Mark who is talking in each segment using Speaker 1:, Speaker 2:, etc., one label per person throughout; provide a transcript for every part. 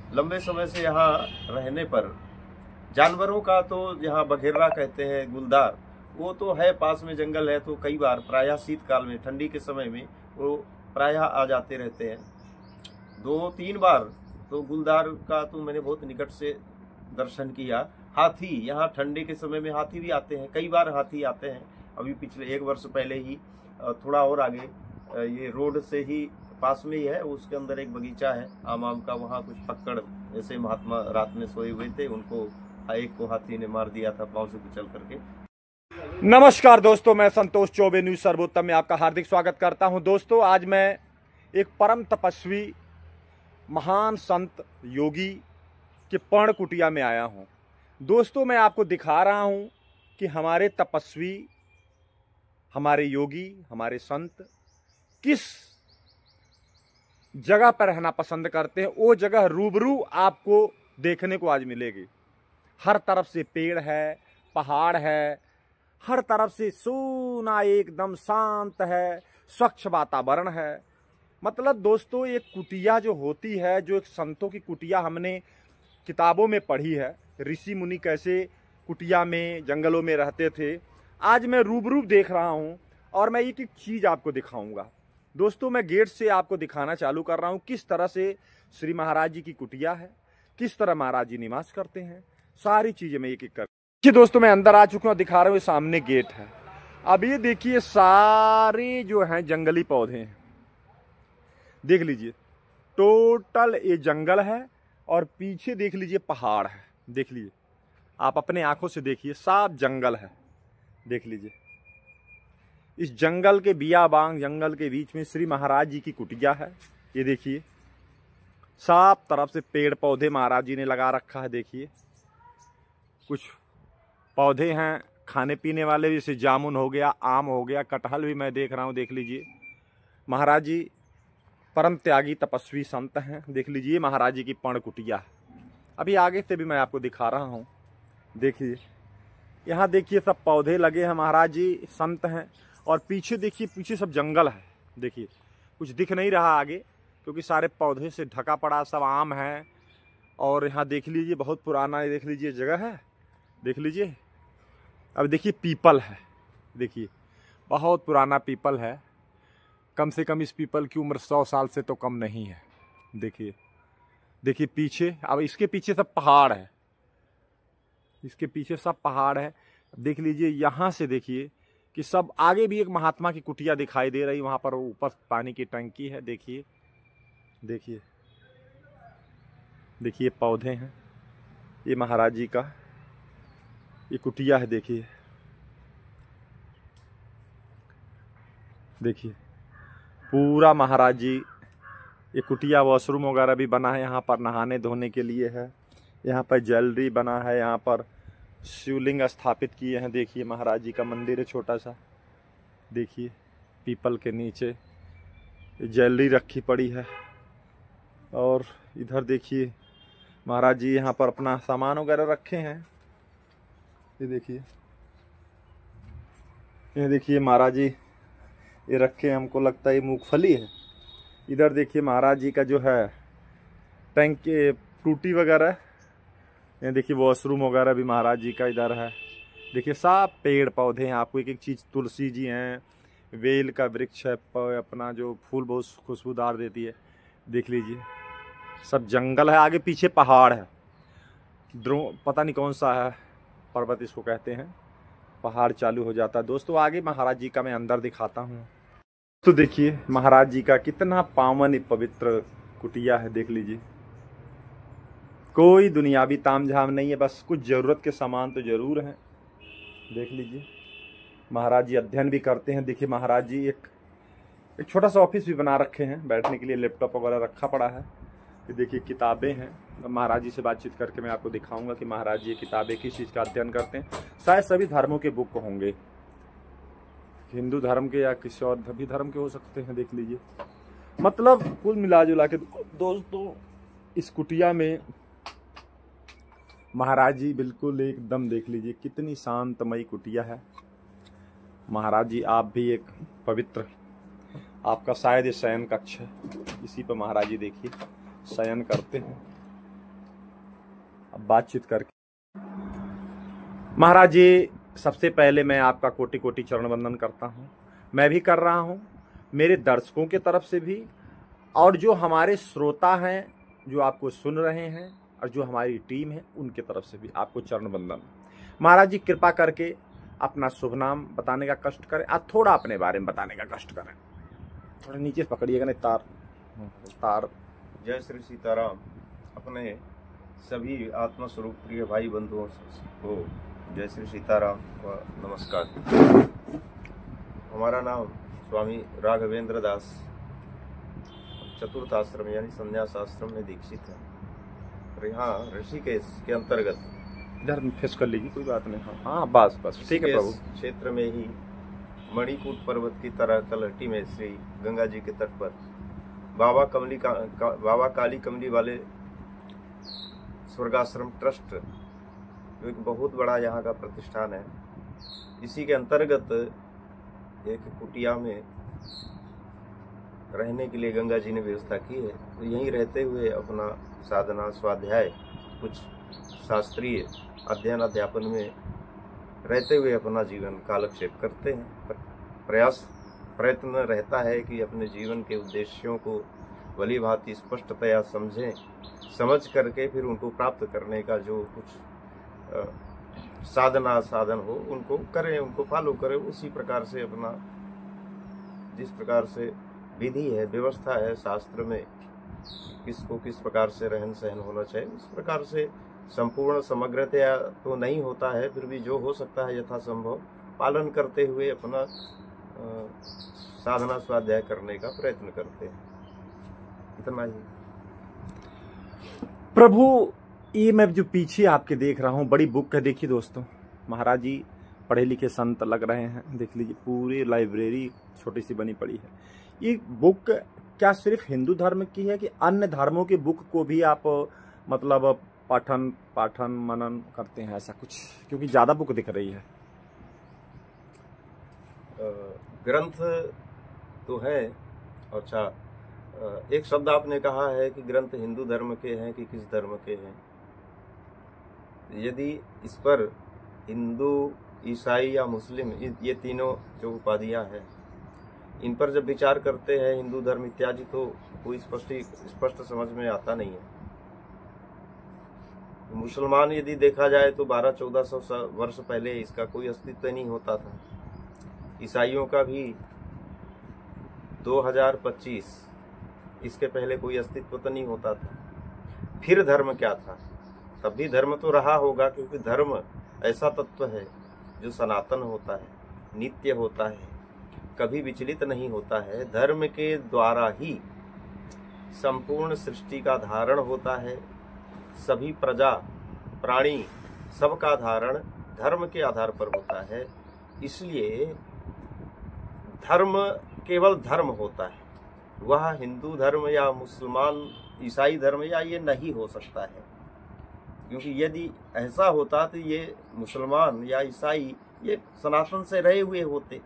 Speaker 1: लंबे समय से यहाँ रहने पर जानवरों का तो यहाँ बघेरा कहते हैं, गुलदार, वो तो है, पास में जंगल है, तो कई बार प्रायः शीतकाल में, ठंडी के समय में वो प्रायः आ जाते रहते हैं। 2-3 बार तो गुलदार का तो मैंने बहुत निकट से दर्शन किया। हाथी, यहाँ ठंडी के समय में हाथी भी आते हैं, कई बार हाथी आते हैं। अभी पिछले 1 वर्ष पहले ही थोड़ा और आगे ये रोड से ही पास में ही है, उसके अंदर एक बगीचा है आम का, वहाँ कुछ पकड़ ऐसे महात्मा रात में सोए हुए थे, उनको एक को हाथी ने मार दिया था पांव से कुचल करके।
Speaker 2: नमस्कार दोस्तों, मैं संतोष चौबे न्यूज सर्वोत्तम में आपका हार्दिक स्वागत करता हूं। दोस्तों, आज मैं एक परम तपस्वी महान संत योगी के पर्ण कुटिया में आया हूं। दोस्तों, मैं आपको दिखा रहा हूं कि हमारे तपस्वी, हमारे योगी, हमारे संत किस जगह पर रहना पसंद करते हैं। वो जगह रूबरू आपको देखने को आज मिलेगी। हर तरफ से पेड़ है, पहाड़ है, हर तरफ से सोना, एकदम शांत है, स्वच्छ वातावरण है। मतलब दोस्तों, एक कुटिया जो होती है, जो एक संतों की कुटिया हमने किताबों में पढ़ी है, ऋषि मुनि कैसे कुटिया में, जंगलों में रहते थे, आज मैं रूबरू देख रहा हूं और मैं एक एक चीज आपको दिखाऊंगा। दोस्तों, मैं गेट से आपको दिखाना चालू कर रहा हूं किस तरह से श्री महाराज जी की कुटिया है, किस तरह महाराज जी निवास करते हैं, सारी चीजें मैं एक एक कर। देखिए दोस्तों, मैं अंदर आ चुका हूं, दिखा रहा हूं, सामने गेट है। अब ये देखिए, सारे जो हैं जंगली पौधे हैं, देख लीजिए, टोटल ये जंगल है और पीछे देख लीजिए पहाड़ है। देख लीजिए, आप अपने आंखों से देखिए, साफ जंगल है। देख लीजिए, इस जंगल के बियाबान, जंगल के बीच में श्री महाराज जी की कुटिया है। ये देखिए, साफ तरफ से पेड़ पौधे महाराज जी ने लगा रखा है। देखिए, कुछ पौधे हैं खाने पीने वाले, जैसे जामुन हो गया, आम हो गया, कटहल भी मैं देख रहा हूँ। देख लीजिए, महाराज जी परम त्यागी तपस्वी संत हैं। देख लीजिए, महाराज जी की पर्ण कुटिया। अभी आगे से भी मैं आपको दिखा रहा हूँ। देखिए, यहाँ देखिए, सब पौधे लगे हैं, महाराज जी संत हैं। और पीछे देखिए, पीछे सब जंगल है। देखिए, कुछ दिख नहीं रहा आगे, क्योंकि सारे पौधे से ढका पड़ा, सब आम है। और यहाँ देख लीजिए, बहुत पुराना, देख लीजिए जगह है। देख लीजिए, अब देखिए पीपल है। देखिए, बहुत पुराना पीपल है, कम से कम इस पीपल की उम्र 100 साल से तो कम नहीं है। देखिए, देखिए पीछे, अब इसके पीछे सब पहाड़ है, इसके पीछे सब पहाड़ है। देख लीजिए, यहाँ से देखिए कि सब आगे भी एक महात्मा की कुटिया दिखाई दे रही, वहाँ पर ऊपर पानी की टंकी है। देखिए, देखिए, देखिए पौधे हैं, ये महाराज जी का ये कुटिया है। देखिए, देखिए पूरा महाराज जी ये कुटिया, वॉशरूम वगैरह भी बना है यहाँ पर, नहाने धोने के लिए है। यहाँ पर ज्वेलरी बना है, यहाँ पर शिवलिंग स्थापित किए हैं। देखिए, महाराज जी का मंदिर है छोटा सा। देखिए, पीपल के नीचे ज्वेलरी रखी पड़ी है। और इधर देखिए, महाराज जी यहाँ पर अपना सामान वगैरह रखे हैं। ये देखिए, ये देखिए महाराज जी ये रखे, हमको लगता है ये मूंगफली है। इधर देखिए, महाराज जी का जो है टैंक के टूटी वगैरह, ये देखिए वॉशरूम वगैरह भी महाराज जी का इधर है। देखिए, सब पेड़ पौधे हैं, आपको एक एक चीज़, तुलसी जी हैं, वेल का वृक्ष है, अपना जो फूल बहुत खुशबूदार देती है। देख लीजिए, सब जंगल है, आगे पीछे पहाड़ है, पता नहीं कौन सा है पर्वत इसको कहते हैं, पहाड़ चालू हो जाता है। दोस्तों, आगे महाराज जी का मैं अंदर दिखाता हूँ। तो देखिए, महाराज जी का कितना पावन पवित्र कुटिया है। देख लीजिए, कोई दुनियावी तामझाम नहीं है, बस कुछ ज़रूरत के सामान तो ज़रूर हैं। देख लीजिए, महाराज जी अध्ययन भी करते हैं। देखिए, महाराज जी एक छोटा सा ऑफिस भी बना रखे हैं, बैठने के लिए लैपटॉप वगैरह रखा पड़ा है। ये देखिए, किताबें हैं। महाराज जी से बातचीत करके मैं आपको दिखाऊंगा कि महाराज जी ये किताबें किस चीज़ का अध्ययन करते हैं। शायद सभी धर्मों के बुक होंगे, हिंदू धर्म के या किसी और भी धर्म के हो सकते हैं। देख लीजिए, मतलब कुल मिला जुला के दोस्तों, इस कुटिया में महाराज जी बिल्कुल एकदम, देख लीजिए कितनी शांतमयी कुटिया है। महाराज जी, आप भी एक पवित्र, आपका शायद ये शयन कक्ष है, इसी पर महाराज जी देखिए शयन करते हैं। अब बातचीत करके। महाराज जी, सबसे पहले मैं आपका कोटि कोटि चरण वंदन करता हूँ। मैं भी कर रहा हूँ, मेरे दर्शकों की तरफ से भी, और जो हमारे श्रोता हैं जो आपको सुन रहे हैं, और जो हमारी टीम है उनके तरफ से भी आपको चरण वंदन। महाराज जी, कृपा करके अपना शुभ नाम बताने का कष्ट करें, थोड़ा अपने बारे में बताने का कष्ट करें। थोड़ा नीचे पकड़िएगा, नहीं तार।
Speaker 1: जय श्री सीताराम। अपने सभी आत्मा स्वरूप प्रिय भाई बंधुओं को जय श्री सीताराम व नमस्कार। हमारा नाम स्वामी राघवेंद्र दास, चतुर्थ आश्रम यानी संन्यास आश्रम में दीक्षित है। और यहाँ ऋषिकेश के अंतर्गत,
Speaker 2: इधर फेस कर लीजिए, कोई बात नहीं। हाँ बस ठीक है प्रभु।
Speaker 1: क्षेत्र में ही मणिकूट पर्वत की तरह तलहटी में श्री गंगा जी के तट पर बाबा काली कमली वाले स्वर्गाश्रम ट्रस्ट, जो एक बहुत बड़ा यहाँ का प्रतिष्ठान है, इसी के अंतर्गत एक कुटिया में रहने के लिए गंगा जी ने व्यवस्था की है। तो यहीं रहते हुए अपना साधना, स्वाध्याय, कुछ शास्त्रीय अध्ययन अध्यापन में रहते हुए अपना जीवन कालक्षेप करते हैं। प्रयत्न रहता है कि अपने जीवन के उद्देश्यों को भली भांति स्पष्टतया समझें, समझ करके फिर उनको प्राप्त करने का जो कुछ साधन हो उनको करें, उनको फॉलो करें। उसी प्रकार से अपना, जिस प्रकार से विधि है, व्यवस्था है शास्त्र में, किसको किस प्रकार से रहन सहन होना चाहिए, उस प्रकार से संपूर्ण समग्रतया तो नहीं होता है, फिर भी जो हो सकता है यथासंभव पालन करते हुए अपना साधना स्वाध्याय करने का प्रयत्न करते हैं। इतना ही
Speaker 2: प्रभु। ये मैं जो पीछे आपके देख रहा हूँ, बड़ी बुक है। देखिए दोस्तों, महाराज जी पढ़े लिखे संत लग रहे हैं। देख लीजिए, पूरी लाइब्रेरी छोटी सी बनी पड़ी है। ये बुक क्या सिर्फ हिंदू धर्म की है कि अन्य धर्मों की बुक को भी आप मतलब पाठन मनन करते हैं, ऐसा कुछ? क्योंकि ज्यादा बुक दिख रही है।
Speaker 1: ग्रंथ तो है। अच्छा, एक शब्द आपने कहा है कि ग्रंथ हिंदू धर्म के हैं कि किस धर्म के हैं। यदि इस पर हिंदू, ईसाई या मुस्लिम, ये तीनों जो उपाधियां हैं, इन पर जब विचार करते हैं हिंदू धर्म इत्यादि, तो कोई स्पष्ट समझ में आता नहीं है। मुसलमान यदि देखा जाए तो 1200-1400 वर्ष पहले इसका कोई अस्तित्व नहीं होता था। ईसाइयों का भी 2025, इसके पहले कोई अस्तित्व तो नहीं होता था। फिर धर्म क्या था? तब भी धर्म तो रहा होगा, क्योंकि धर्म ऐसा तत्व है जो सनातन होता है, नित्य होता है, कभी विचलित नहीं होता है। धर्म के द्वारा ही संपूर्ण सृष्टि का धारण होता है। सभी प्रजा, प्राणी, सबका धारण धर्म के आधार पर होता है। इसलिए धर्म केवल धर्म होता है, वह हिंदू धर्म या मुसलमान, ईसाई धर्म या ये नहीं हो सकता है। क्योंकि यदि ऐसा होता तो ये मुसलमान या ईसाई ये सनातन से रहे हुए होते।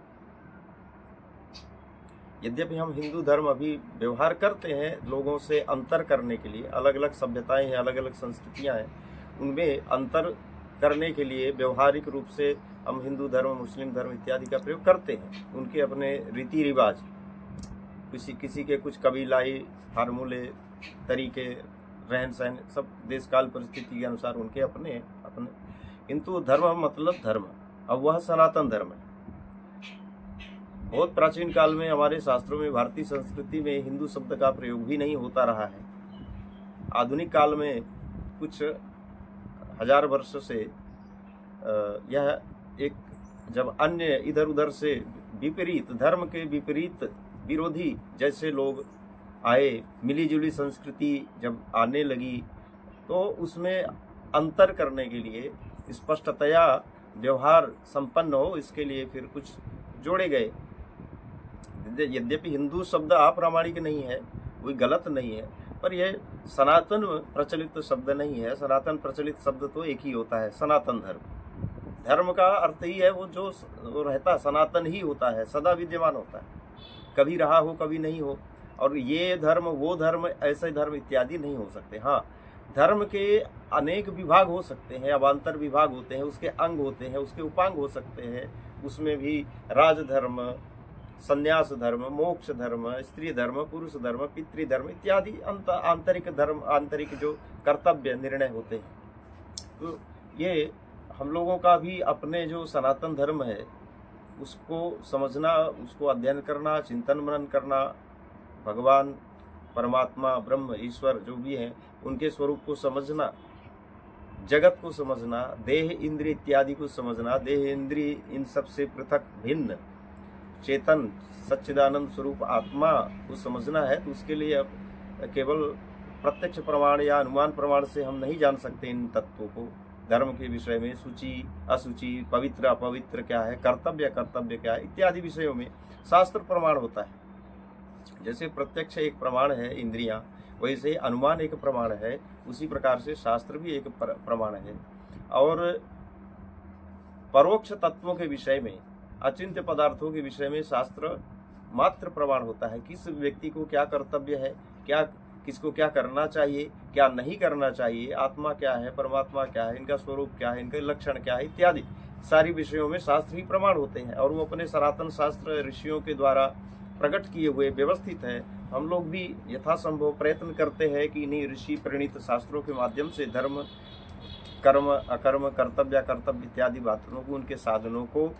Speaker 1: यद्यपि हम हिंदू धर्म अभी व्यवहार करते हैं लोगों से अंतर करने के लिए, अलग अलग सभ्यताएं हैं, अलग अलग संस्कृतियां हैं, उनमें अंतर करने के लिए व्यवहारिक रूप से हम हिंदू धर्म, मुस्लिम धर्म इत्यादि का प्रयोग करते हैं। उनके अपने रीति रिवाज, किसी के कुछ कबीलाई फार्मूले, तरीके, रहन सहन, सब देश काल परिस्थिति के अनुसार उनके अपने। किंतु धर्म मतलब धर्म, अब वह सनातन धर्म है। बहुत प्राचीन काल में हमारे शास्त्रों में, भारतीय संस्कृति में हिंदू शब्द का प्रयोग भी नहीं होता रहा है। आधुनिक काल में कुछ हजार वर्ष से यह एक, जब अन्य इधर उधर से विपरीत, धर्म के विपरीत विरोधी जैसे लोग आए, मिली जुली संस्कृति जब आने लगी, तो उसमें अंतर करने के लिए, स्पष्टतया व्यवहार संपन्न हो, इसके लिए फिर कुछ जोड़े गए। यद्यपि हिंदू शब्द अप्रामाणिक नहीं है, कोई गलत नहीं है, पर यह सनातन प्रचलित शब्द नहीं है। सनातन प्रचलित शब्द तो एक ही होता है, सनातन धर्म। धर्म का अर्थ ही है वो जो रहता, सनातन ही होता है, सदा विद्यमान होता है, कभी रहा हो कभी नहीं हो। और ये धर्म, वो धर्म, ऐसे धर्म इत्यादि नहीं हो सकते। हाँ, धर्म के अनेक विभाग हो सकते हैं, अवान्तर विभाग होते हैं, उसके अंग होते हैं, उसके उपांग हो सकते हैं। उसमें भी राजधर्म, संन्यास धर्म, मोक्ष धर्म, स्त्री धर्म, पुरुष धर्म, पितृधर्म इत्यादि आंतरिक धर्म, आंतरिक जो कर्तव्य निर्णय होते हैं। तो ये हम लोगों का भी अपने जो सनातन धर्म है उसको समझना, उसको अध्ययन करना, चिंतन मनन करना, भगवान, परमात्मा, ब्रह्म, ईश्वर जो भी हैं उनके स्वरूप को समझना, जगत को समझना, देह इंद्रिय इत्यादि को समझना, देह इंद्रिय इन सब से पृथक भिन्न चेतन सच्चिदानंद स्वरूप आत्मा को समझना है। तो उसके लिए अब केवल प्रत्यक्ष प्रमाण या अनुमान प्रमाण से हम नहीं जान सकते इन तत्वों को। धर्म के विषय में सूचि असुचि, पवित्र अपवित्र क्या है, कर्तव्य कर्तव्य क्या है इत्यादि विषयों में शास्त्र प्रमाण होता है। जैसे प्रत्यक्ष एक प्रमाण है इंद्रियां, वैसे अनुमान एक प्रमाण है, उसी प्रकार से शास्त्र भी एक प्रमाण है। और परोक्ष तत्वों के विषय में, अचिंत्य पदार्थों के विषय में शास्त्र मात्र प्रमाण होता है। किस व्यक्ति को क्या कर्तव्य है, क्या किसको क्या करना चाहिए, क्या नहीं करना चाहिए, आत्मा क्या है, परमात्मा क्या है, इनका स्वरूप क्या है, इनके लक्षण क्या है इत्यादि सारी विषयों में शास्त्र ही प्रमाण होते हैं। और वो अपने सनातन शास्त्र ऋषियों के द्वारा प्रकट किए हुए व्यवस्थित है। हम लोग भी यथासंभव प्रयत्न करते हैं कि इन्हीं ऋषि प्रणीत शास्त्रों के माध्यम से धर्म, कर्म, अकर्म, कर्तव्य अकर्तव्य इत्यादि बातों को, उनके साधनों को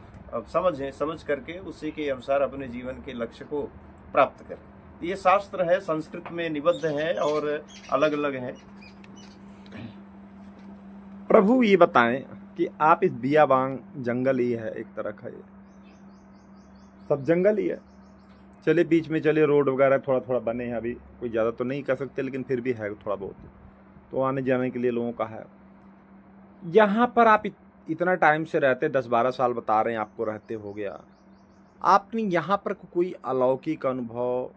Speaker 1: समझें, समझ करके उसी के अनुसार अपने जीवन के लक्ष्य को प्राप्त करें। ये शास्त्र है, संस्कृत में निबद्ध है और अलग अलग है।
Speaker 2: प्रभु ये बताएं कि आप इस बियाबांग जंगल ही है, एक तरह का ये सब जंगल ही है। चले बीच में चले रोड वगैरह थोड़ा थोड़ा बने हैं, अभी कोई ज़्यादा तो नहीं कह सकते लेकिन फिर भी है थोड़ा बहुत, तो आने जाने के लिए लोगों का है। यहाँ पर आप इतना टाइम से रहते, 10-12 साल बता रहे हैं आपको रहते हो गया, आपने यहाँ पर कोई अलौकिक अनुभव,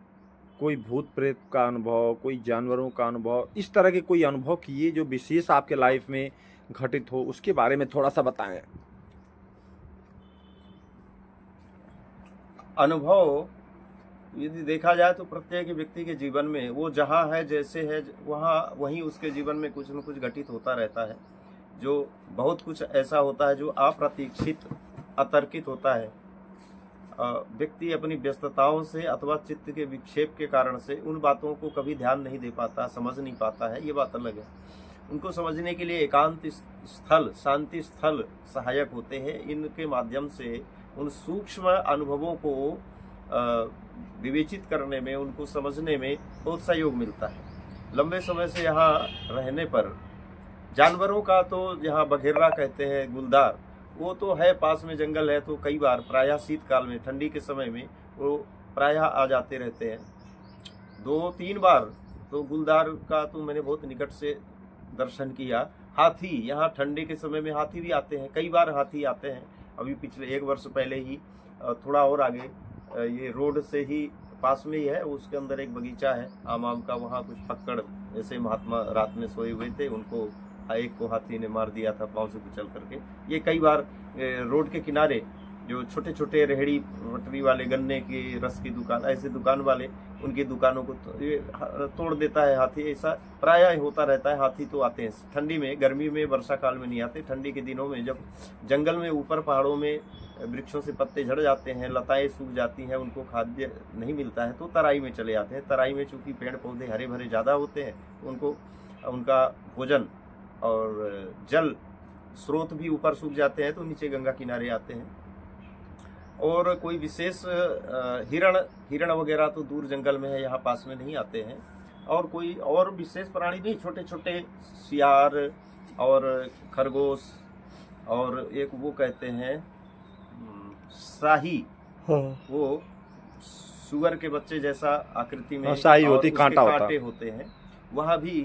Speaker 2: कोई भूत प्रेत का अनुभव, कोई जानवरों का अनुभव, इस तरह के कोई अनुभव किए जो विशेष आपके लाइफ में घटित हो, उसके बारे में थोड़ा सा बताएं।
Speaker 1: अनुभव यदि देखा जाए तो प्रत्येक व्यक्ति के जीवन में वो जहाँ है, जैसे है वहाँ वहीं उसके जीवन में कुछ न कुछ घटित होता रहता है। जो बहुत कुछ ऐसा होता है जो अप्रतीक्षित, अतर्कित होता है। व्यक्ति अपनी व्यस्तताओं से अथवा चित्त के विक्षेप के कारण से उन बातों को कभी ध्यान नहीं दे पाता, समझ नहीं पाता है, ये बात अलग है। उनको समझने के लिए एकांत स्थल, शांति स्थल सहायक होते हैं। इनके माध्यम से उन सूक्ष्म अनुभवों को विवेचित करने में, उनको समझने में बहुत सहयोग मिलता है। लंबे समय से यहाँ रहने पर जानवरों का तो यहाँ बघेरा कहते हैं, गुलदार, वो तो है, पास में जंगल है, तो कई बार प्रायः शीतकाल में, ठंडी के समय में वो प्रायः आ जाते रहते हैं। 2-3 बार तो गुलदार का तो मैंने बहुत निकट से दर्शन किया। हाथी, यहाँ ठंडी के समय में हाथी भी आते हैं, कई बार हाथी आते हैं। अभी पिछले 1 वर्ष पहले ही थोड़ा और आगे ये रोड से ही पास में ही है, उसके अंदर एक बगीचा है आम का, वहाँ कुछ पकड़ ऐसे महात्मा रात में सोए हुए थे, उनको एक को हाथी ने मार दिया था पांव से कुचल करके। ये कई बार रोड के किनारे जो छोटे छोटे रेहड़ी पटरी वाले, गन्ने की रस की दुकान, ऐसे दुकान वाले, उनकी दुकानों को तोड़ देता है हाथी। ऐसा प्रायः होता रहता है। हाथी तो आते हैं ठंडी में, गर्मी में, वर्षा काल में नहीं आते। ठंडी के दिनों में जब जंगल में ऊपर पहाड़ों में वृक्षों से पत्ते झड़ जाते हैं, लताएं सूख जाती हैं, उनको खाद्य नहीं मिलता है, तो तराई में चले आते हैं। तराई में चूंकि पेड़ पौधे हरे भरे ज़्यादा होते हैं, उनको उनका भोजन और जल स्रोत भी ऊपर सूख जाते हैं, तो नीचे गंगा किनारे आते हैं। और कोई विशेष हिरण वगैरह तो दूर जंगल में है, यहाँ पास में नहीं आते हैं। और कोई और विशेष प्राणी नहीं, छोटे छोटे सियार और खरगोश, और एक वो कहते हैं शाही, वो सुअर के बच्चे जैसा आकृति में
Speaker 2: शाही होती, कांटे
Speaker 1: होते हैं। वहाँ भी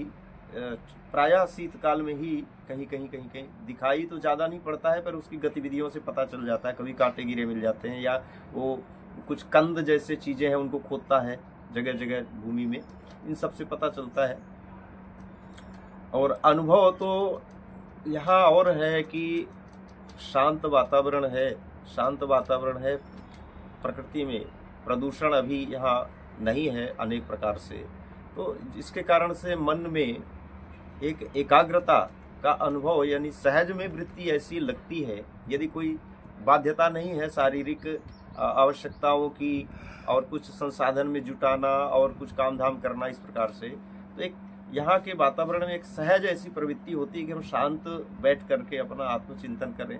Speaker 1: प्रायः शीतकाल में ही कहीं कहीं दिखाई तो ज्यादा नहीं पड़ता है, पर उसकी गतिविधियों से पता चल जाता है। कभी कांटे गिरे मिल जाते हैं, या वो कुछ कंद जैसे चीजें हैं उनको खोदता है जगह जगह भूमि में, इन सब से पता चलता है। और अनुभव तो यहाँ और है कि शांत वातावरण है, शांत वातावरण है। प्रकृति में प्रदूषण अभी यहाँ नहीं है अनेक प्रकार से, तो इसके कारण से मन में एक एकाग्रता का अनुभव, यानी सहज में वृत्ति ऐसी लगती है, यदि कोई बाध्यता नहीं है शारीरिक आवश्यकताओं की और कुछ संसाधन में जुटाना और कुछ काम धाम करना इस प्रकार से, तो एक यहाँ के वातावरण में एक सहज ऐसी प्रवृत्ति होती है कि हम शांत बैठ करके अपना आत्मचिंतन करें,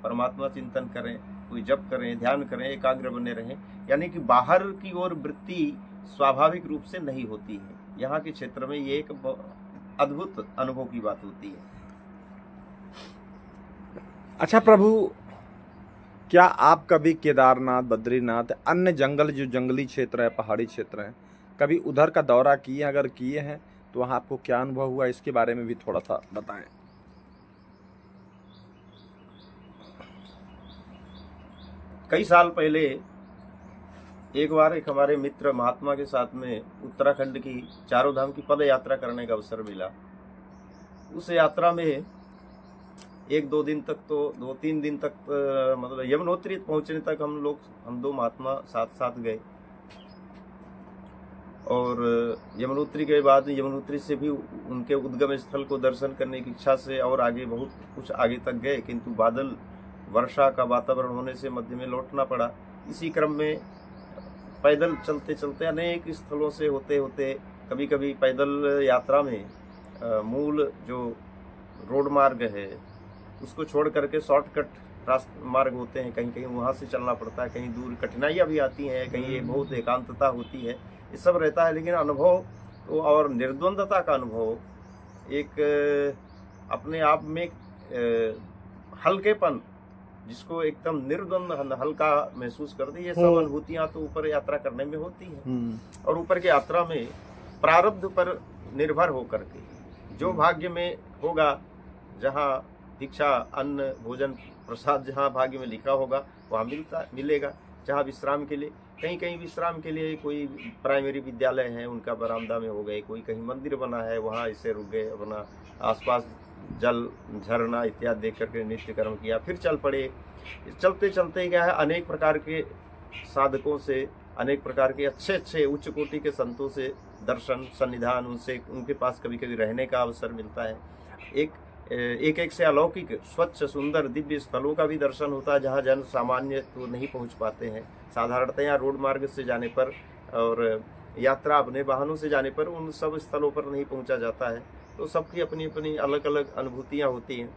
Speaker 1: परमात्मा चिंतन करें, कोई जप करें, ध्यान करें, एकाग्र बने रहें। यानी कि बाहर की ओर वृत्ति स्वाभाविक रूप से नहीं होती है। यहाँ के क्षेत्र में ये एक अद्भुत अनुभव की बात होती है।
Speaker 2: अच्छा प्रभु, क्या आप कभी केदारनाथ, बद्रीनाथ, अन्य जंगल जो जंगली क्षेत्र है, पहाड़ी क्षेत्र है, कभी उधर का दौरा किए? अगर किए हैं तो वहाँ आपको क्या अनुभव हुआ, इसके बारे में भी थोड़ा सा बताएं।
Speaker 1: कई साल पहले एक बार एक हमारे मित्र महात्मा के साथ में उत्तराखंड की चारों धाम की पद यात्रा करने का अवसर मिला। उस यात्रा में एक दो दिन तक तो 2-3 दिन तक मतलब यमुनोत्री पहुंचने तक हम दो महात्मा साथ साथ गए, और यमुनोत्री के बाद यमुनोत्री से भी उनके उद्गम स्थल को दर्शन करने की इच्छा से और आगे बहुत कुछ आगे तक गए, किंतु बादल वर्षा का वातावरण होने से मध्य में लौटना पड़ा। इसी क्रम में पैदल चलते चलते अनेक स्थलों से होते होते कभी कभी पैदल यात्रा में मूल जो रोड मार्ग है उसको छोड़ करके शॉर्टकट मार्ग होते हैं, कहीं कहीं वहाँ से चलना पड़ता है, कहीं दूर कठिनाइयाँ भी आती हैं, कहीं ये बहुत एकांतता होती है, ये सब रहता है। लेकिन अनुभव तो और निर्द्वंदता का अनुभव, एक अपने आप में हल्केपन, जिसको एकदम निर्द्वंद हल्का महसूस कर दे, ये सब अनुभूतियां तो ऊपर यात्रा करने में होती हैं। और ऊपर की यात्रा में प्रारब्ध पर निर्भर होकर के जो भाग्य में होगा, जहाँ दीक्षा, अन्न, भोजन, प्रसाद जहाँ भाग्य में लिखा होगा वहाँ मिलेगा। जहाँ विश्राम के लिए, कहीं कहीं विश्राम के लिए कोई प्राइमरी विद्यालय है उनका बरामदा में हो गए, कोई कहीं मंदिर बना है वहाँ इससे रुक गए, अपना आसपास जल झरना इत्यादि देख करके नित्य कर्म किया, फिर चल पड़े। चलते चलते क्या है, अनेक प्रकार के साधकों से, अनेक प्रकार के अच्छे अच्छे उच्च कोटि के संतों से दर्शन, सन्निधान, उनसे उनके पास कभी कभी रहने का अवसर मिलता है। एक से अलौकिक, स्वच्छ, सुंदर, दिव्य स्थलों का भी दर्शन होता है, जहाँ जन सामान्य तो नहीं पहुँच पाते हैं। साधारणतया रोड मार्ग से जाने पर और यात्रा अपने वाहनों से जाने पर उन सब स्थलों पर नहीं पहुँचा जाता है। तो सबकी अपनी अपनी अलग अलग अनुभूतियाँ होती हैं।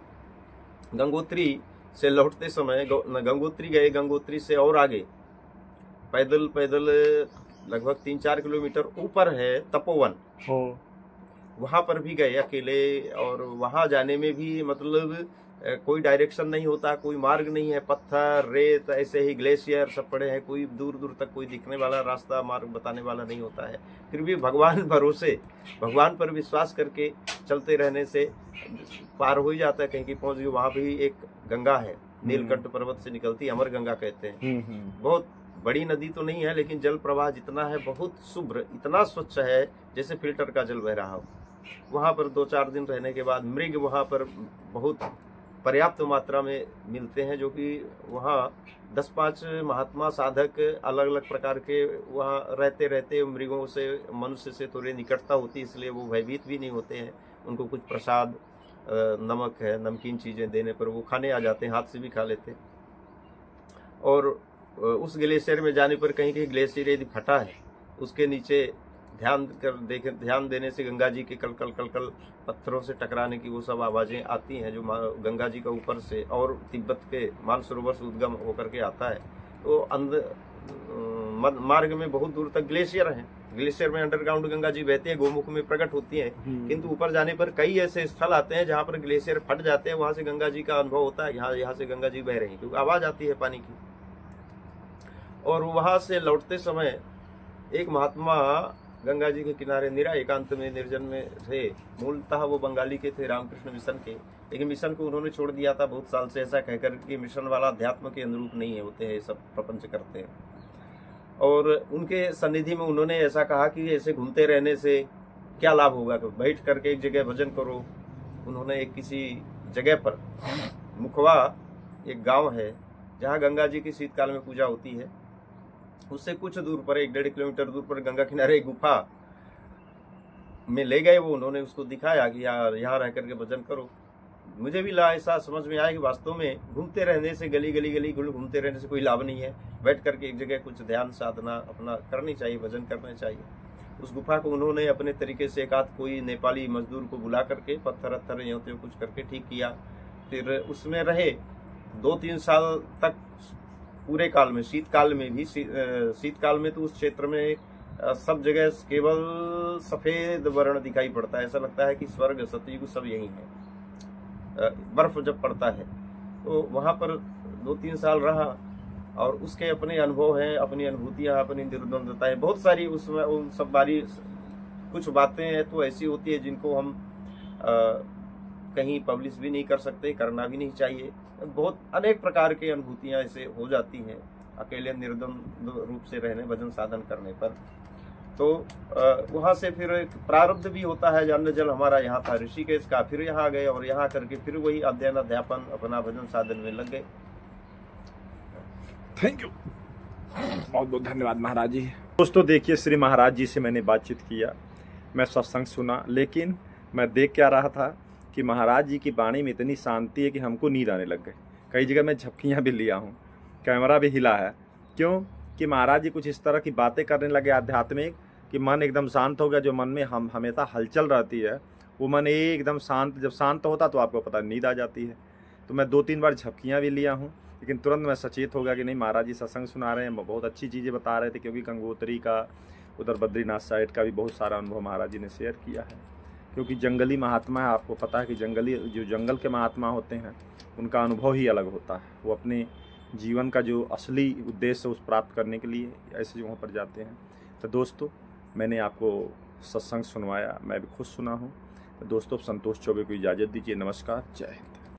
Speaker 1: गंगोत्री से लौटते समय गंगोत्री गए, गंगोत्री से और आगे पैदल पैदल लगभग 3-4 किलोमीटर ऊपर है तपोवन, वहाँ पर भी गए अकेले। और वहाँ जाने में भी मतलब कोई डायरेक्शन नहीं होता, कोई मार्ग नहीं है, पत्थर, रेत, ऐसे ही ग्लेशियर सब पड़े हैं, कोई दूर दूर तक कोई दिखने वाला रास्ता, मार्ग बताने वाला नहीं होता है। फिर भी भगवान भरोसे, भगवान पर विश्वास करके चलते रहने से पार हो ही जाता है, कहीं की पहुंच गए। वहाँ भी एक गंगा है, नीलकंठ पर्वत से निकलती, अमर गंगा कहते हैं। बहुत बड़ी नदी तो नहीं है, लेकिन जल प्रवाह जितना है बहुत शुभ्र, इतना स्वच्छ है जैसे फिल्टर का जल बह रहा हो। वहाँ पर 2-4 दिन रहने के बाद मृग वहाँ पर बहुत पर्याप्त मात्रा में मिलते हैं, जो कि वहाँ 10-5 महात्मा साधक अलग अलग प्रकार के वहाँ रहते रहते मृगों से, मनुष्य से थोड़ी निकटता होती है, इसलिए वो भयभीत भी नहीं होते हैं। उनको कुछ प्रसाद, नमक है, नमकीन चीज़ें देने पर वो खाने आ जाते हैं, हाथ से भी खा लेते हैं। और उस ग्लेशियर में जाने पर कहीं कहीं ग्लेशियर यदि फटा है, उसके नीचे ध्यान देने से गंगा जी के कल कल पत्थरों से टकराने की वो सब आवाजें आती हैं, जो गंगा जी का ऊपर से और तिब्बत के मानसरोवर से उद्गम होकर के आता है। तो मार्ग में बहुत दूर तक ग्लेशियर हैं। ग्लेशियर में अंडरग्राउंड गंगा जी बहती है, गोमुख में प्रकट होती है, किंतु ऊपर जाने पर कई ऐसे स्थल आते हैं जहाँ पर ग्लेशियर फट जाते हैं, वहां से गंगा जी का अनुभव होता है, यहाँ से गंगा जी बह रही है, क्योंकि आवाज आती है पानी की। और वहां से लौटते समय एक महात्मा गंगा जी के किनारे निरा एकांत में, निर्जन में थे। मूलतः वो बंगाली के थे, रामकृष्ण मिशन के, लेकिन मिशन को उन्होंने छोड़ दिया था बहुत साल से, ऐसा कहकर कि मिशन वाला अध्यात्म के अनुरूप नहीं है, होते हैं सब प्रपंच करते हैं। और उनके सन्निधि में उन्होंने ऐसा कहा कि ऐसे घूमते रहने से क्या लाभ होगा, तो बैठ करके एक जगह भजन करो। उन्होंने एक किसी जगह पर, मुखवा एक गाँव है जहाँ गंगा जी की शीतकाल में पूजा होती है, उससे कुछ दूर पर 1-1.5 किलोमीटर दूर पर गंगा किनारे एक गुफा में ले गए वो, उन्होंने उसको दिखाया कि यार यहाँ रह करके भजन करो। मुझे भी ऐसा समझ में आया कि वास्तव में घूमते रहने से, गली गली गली घूमते रहने से कोई लाभ नहीं है। बैठ करके एक जगह कुछ ध्यान साधना अपना करनी चाहिए, भजन करना चाहिए। उस गुफा को उन्होंने अपने तरीके से एक आध कोई नेपाली मजदूर को बुला करके पत्थर अत्थर यूं त्यों कुछ करके ठीक किया। फिर उसमें रहे 2-3 साल तक पूरे काल में, शीतकाल में भी। शीतकाल में तो उस क्षेत्र में सब जगह केवल सफेद वर्ण दिखाई पड़ता है, ऐसा लगता है कि स्वर्ग सतयुग सब यही है। बर्फ जब पड़ता है तो वहां पर 2-3 साल रहा और उसके अपने अनुभव हैं, अपनी अनुभूतियां, अपनी निर्द्वंदताएं बहुत सारी। उसमें उन सब बारी कुछ बातें तो ऐसी होती है जिनको हम कहीं पब्लिश भी नहीं कर सकते, करना भी नहीं चाहिए। बहुत अनेक प्रकार की अनुभूतियां ऐसे हो जाती हैं अकेले निर्द्वंद रूप से रहने, भजन साधन करने पर। तो वहां से फिर एक प्रारब्ध भी होता है। अन्न जल हमारा यहाँ था ऋषिकेश का, फिर यहाँ गए और यहाँ करके फिर वही अध्ययन अध्यापन अपना भजन साधन में लग गए।
Speaker 2: थैंक यू, बहुत बहुत धन्यवाद महाराज जी। दोस्तों देखिए, श्री महाराज जी से मैंने बातचीत किया, मैं सत्संग सुना, लेकिन मैं देख क्या रहा था कि महाराज जी की वाणी में इतनी शांति है कि हमको नींद आने लग गई। कई जगह मैं झपकियाँ भी लिया हूँ, कैमरा भी हिला है। क्यों कि महाराज जी कुछ इस तरह की बातें करने लगे आध्यात्मिक कि मन एकदम शांत हो गया। जो मन में हम हमेशा हलचल रहती है वो मन एकदम शांत, जब शांत होता तो आपको पता नींद आ जाती है। तो मैं 2-3 बार झपकियाँ भी लिया हूँ, लेकिन तुरंत मैं सचेत हो गया कि नहीं, महाराज जी सत्संग सुना रहे हैं, बहुत अच्छी चीज़ें बता रहे थे। क्योंकि गंगोत्री का, उधर बद्रीनाथ साइड का भी बहुत सारा अनुभव महाराज जी ने शेयर किया है। क्योंकि जंगली महात्मा है, आपको पता है कि जो जंगल के महात्मा होते हैं उनका अनुभव ही अलग होता है। वो अपने जीवन का जो असली उद्देश्य उस प्राप्त करने के लिए ऐसे जगहों पर जाते हैं। तो दोस्तों, मैंने आपको सत्संग सुनवाया, मैं भी खुद सुना हूँ। तो दोस्तों, संतोष चौबे को इजाज़त दीजिए। नमस्कार, जय हिंद।